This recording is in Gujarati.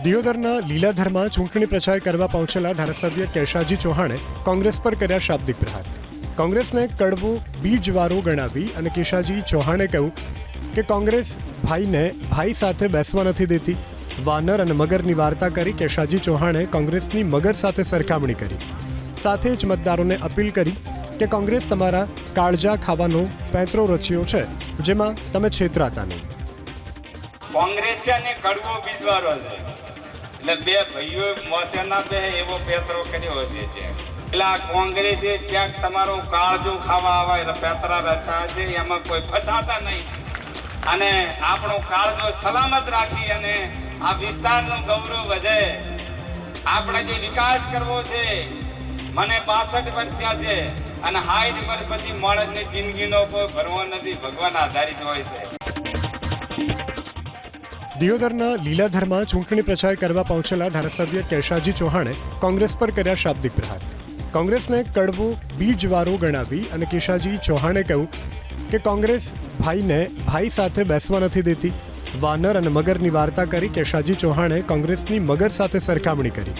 દિયોદરના લીલાધરમાં ચૂંટણી પ્રચાર કરવા પહોંચેલા ધારાસભ્ય કેશાજી ચૌહાણે કોંગ્રેસ પર કર્યા શાબ્દિક પ્રહાર. કોંગ્રેસને કડવો બીજવારો ગણાવી અને કેશાજી ચૌહાણે કહ્યું કે કોંગ્રેસ ભાઈને ભાઈ સાથે બેસવા નથી દેતી. વાનર અને મગરની વાર્તા કરી કેશાજી ચૌહાણે કોંગ્રેસની મગર સાથે સરખામણી કરી. સાથે જ મતદારોને અપીલ કરી કે કોંગ્રેસ તમારા કાળજા ખાવાનો પેંતરો રચ્યો છે, જેમાં તમે છેતરાતા નહીં. કોંગ્રેસ છે ને કડવો બીજવારો છે, એટલે બે ભાઈઓ મોસે ના બે એવો પેતરો કર્યો હશે છે. એટલે આ કોંગ્રેસે ચેક તમારો કાળજો ખાવા આવે પેતરા રચા છે, એમાં કોઈ ફસાતા નહીં અને આપણો કાળજો સલામત રાખી અને આ વિસ્તારનું ગૌરવ વધે. આપણે જે વિકાસ કરવો છે, મને 62 વર્ષ થયા છે અને 60 વર્ષ પછી માણસની જિંદગીનો કોઈ ભરવો નથી, ભગવાન આધારિત હોય છે. દિયોદરના લીલાધરમાં ચૂંટણી પ્રચાર કરવા પહોંચેલા ધારાસભ્ય કેશાજી ચૌહાણે કોંગ્રેસ પર કર્યા શાબ્દિક પ્રહાર. કોંગ્રેસને કડવો બીજવારો ગણાવી અને કેશાજી ચૌહાણે કહ્યું કે કોંગ્રેસ ભાઈને ભાઈ સાથે બેસવા નથી દેતી. વાનર અને મગરની વાર્તા કરી કેશાજી ચૌહાણે કોંગ્રેસની મગર સાથે સરખામણી કરી.